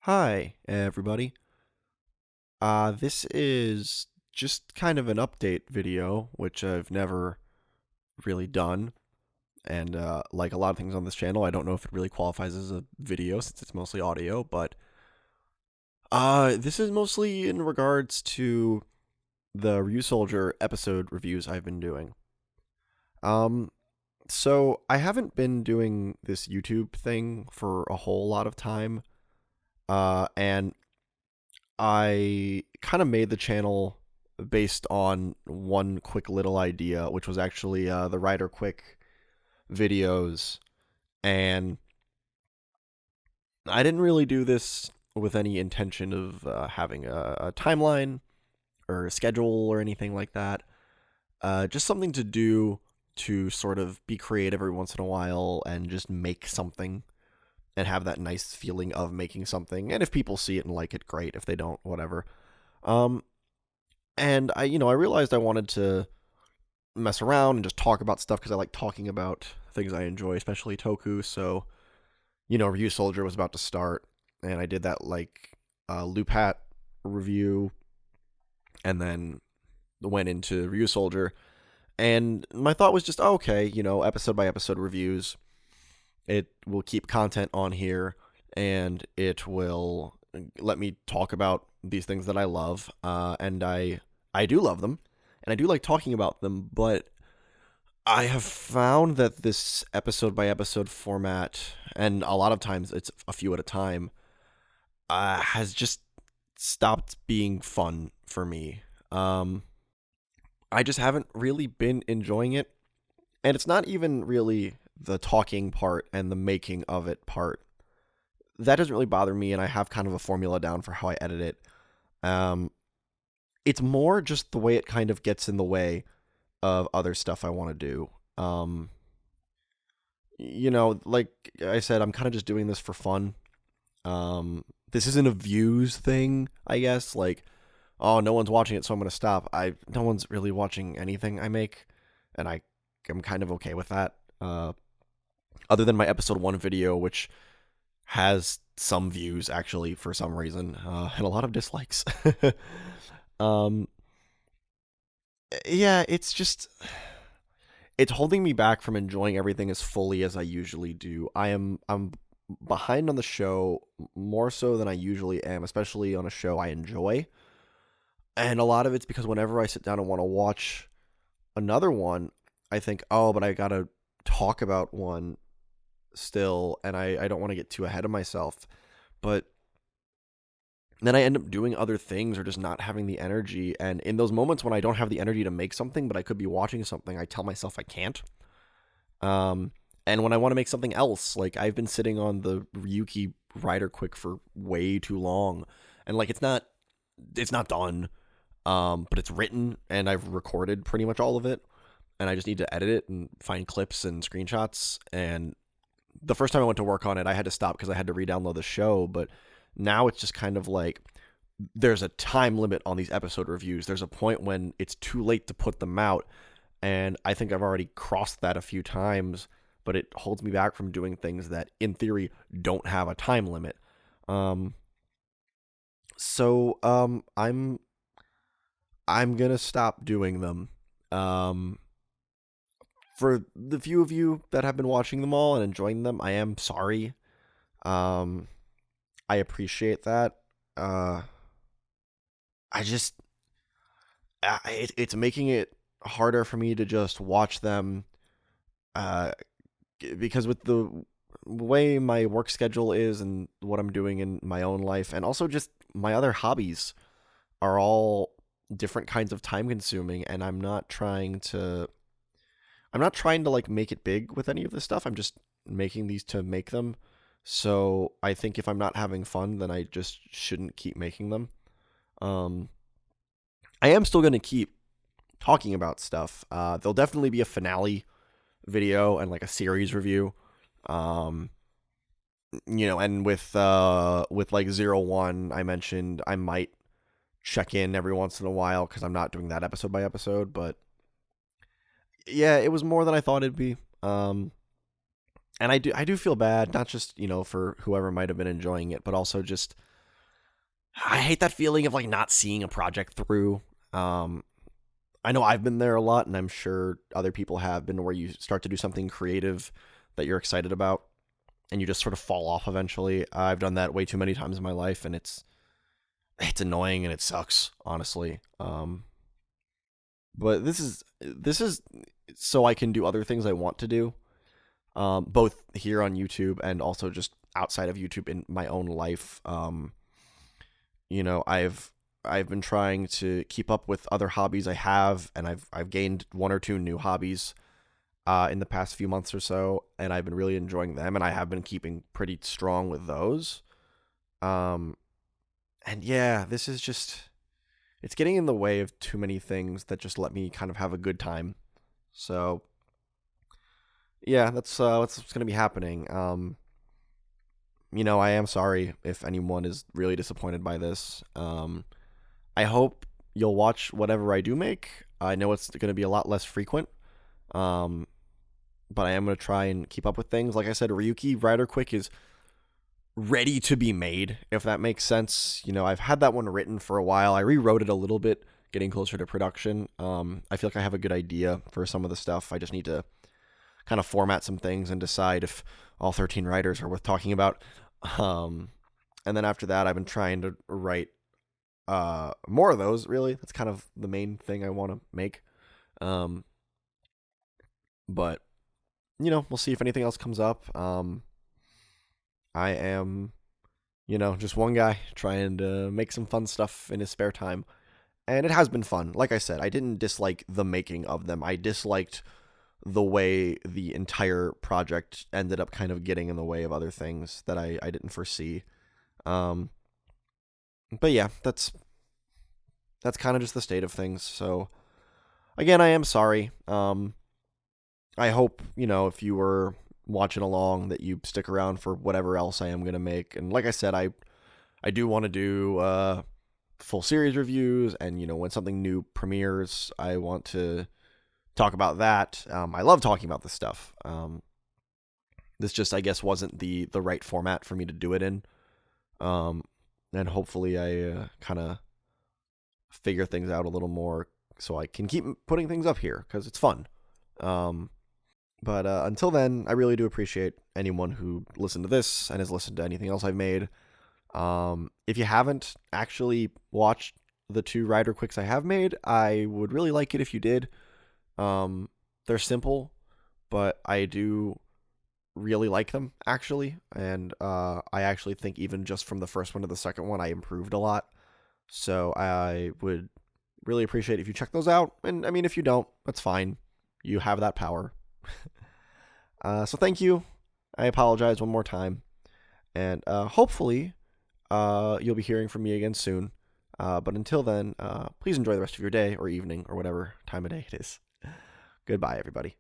Hi, everybody. This is just kind of an update video, which I've never really done. And like a lot of things on this channel, I don't know if it really qualifies as a video since it's mostly audio, but this is mostly in regards to the Ryusoulger episode reviews I've been doing. Um, so I haven't been doing this YouTube thing for a whole lot of time, and I kind of made the channel based on one quick little idea, which was actually the Writer Quick videos. And I didn't really do this with any intention of having a timeline or a schedule or anything like that. Just something to do to sort of be creative every once in a while and just make something and have that nice feeling of making something. And if people see it and like it, great. If they don't, whatever. Um, and I realized I wanted to mess around and just talk about stuff because I like talking about things I enjoy, especially Toku. So, Ryusoulger was about to start, and I did that like Loop Hat review, and then went into Ryusoulger. And my thought was just, oh, okay, episode by episode reviews. It will keep content on here, and it will let me talk about these things that I love, and I do love them, and I do like talking about them. But I have found that this episode by episode format, and a lot of times it's a few at a time, has just stopped being fun for me. I just haven't really been enjoying it, and it's not even really the talking part and the making of it part. That doesn't really bother me, and I have kind of a formula down for how I edit it. Um, it's more just the way it kind of gets in the way of other stuff I want to do. Like I said, I'm kind of just doing this for fun. This isn't a views thing, I guess. Like, oh, no one's watching it, so I'm gonna stop. No one's really watching anything I make, and I'm kind of okay with that. Other than my episode 1 video, which has some views actually for some reason, and a lot of dislikes. um, yeah, it's holding me back from enjoying everything as fully as I usually do. I'm behind on the show more so than I usually am, especially on a show I enjoy. And a lot of it's because whenever I sit down and want to watch another one, I think, oh, but I gotta talk about one still, and I don't want to get too ahead of myself. But then I end up doing other things or just not having the energy. And in those moments when I don't have the energy to make something, but I could be watching something, I tell myself I can't. Um, and when I want to make something else, like I've been sitting on the Ryuki Rider Quick for way too long, and like it's not done. But it's written and I've recorded pretty much all of it, and I just need to edit it and find clips and screenshots. And the first time I went to work on it, I had to stop because I had to re-download the show. But now it's just kind of like there's a time limit on these episode reviews. There's a point when it's too late to put them out, and I think I've already crossed that a few times. But it holds me back from doing things that, in theory, don't have a time limit. Um, so I'm gonna stop doing them. Um, for the few of you that have been watching them all and enjoying them, I am sorry. Um, I appreciate that. Uh, I just it's making it harder for me to just watch them. Uh, because with the way my work schedule is and what I'm doing in my own life, and also just my other hobbies, are all different kinds of time consuming, and I'm not trying to like make it big with any of this stuff. I'm just making these to make them. So I think if I'm not having fun, then I just shouldn't keep making them. Um, I am still going to keep talking about stuff. There'll definitely be a finale video and like a series review. Um, and with like 01, I mentioned I might check in every once in a while because I'm not doing that episode by episode. But yeah, it was more than I thought it'd be. And I do feel bad, not just for whoever might have been enjoying it, but also just I hate that feeling of like not seeing a project through. Um, I know I've been there a lot, and I'm sure other people have been, where you start to do something creative that you're excited about, and you just sort of fall off eventually. I've done that way too many times in my life, and it's annoying and it sucks, honestly. But this is so I can do other things I want to do, both here on YouTube and also just outside of YouTube in my own life. I've been trying to keep up with other hobbies I have, and I've gained one or two new hobbies in the past few months or so, and I've been really enjoying them, and I have been keeping pretty strong with those. Um, and yeah, this is just it's getting in the way of too many things that just let me kind of have a good time. So yeah, that's what's going to be happening. I am sorry if anyone is really disappointed by this. I hope you'll watch whatever I do make. I know it's going to be a lot less frequent, um, but I am going to try and keep up with things. Like I said, Ryuki Rider Quick is ready to be made, if that makes sense. I've had that one written for a while. I rewrote it a little bit, getting closer to production. I feel like I have a good idea for some of the stuff. I just need to kind of format some things and decide if all 13 writers are worth talking about. Um, and then after that, I've been trying to write more of those. Really, that's kind of the main thing I want to make. Um, but we'll see if anything else comes up. I am, just one guy trying to make some fun stuff in his spare time. And it has been fun. Like I said, I didn't dislike the making of them. I disliked the way the entire project ended up kind of getting in the way of other things that I didn't foresee. Um, but yeah, that's kind of just the state of things. So again, I am sorry. I hope, if you were watching along, that you stick around for whatever else I am going to make. And like I said, I do want to do full series reviews, and when something new premieres, I want to talk about that. I love talking about this stuff. This just, I guess, wasn't the right format for me to do it in. And hopefully I kind of figure things out a little more so I can keep putting things up here because it's fun. But until then, I really do appreciate anyone who listened to this and has listened to anything else I've made. If you haven't actually watched the 2 Rider Quicks I have made, I would really like it if you did. They're simple, but I do really like them, actually. And I actually think even just from the first one to the second one, I improved a lot. So I would really appreciate if you check those out. And I mean, if you don't, that's fine. You have that power. So thank you. I apologize one more time. And hopefully you'll be hearing from me again soon. But until then, please enjoy the rest of your day or evening or whatever time of day it is. Goodbye, everybody.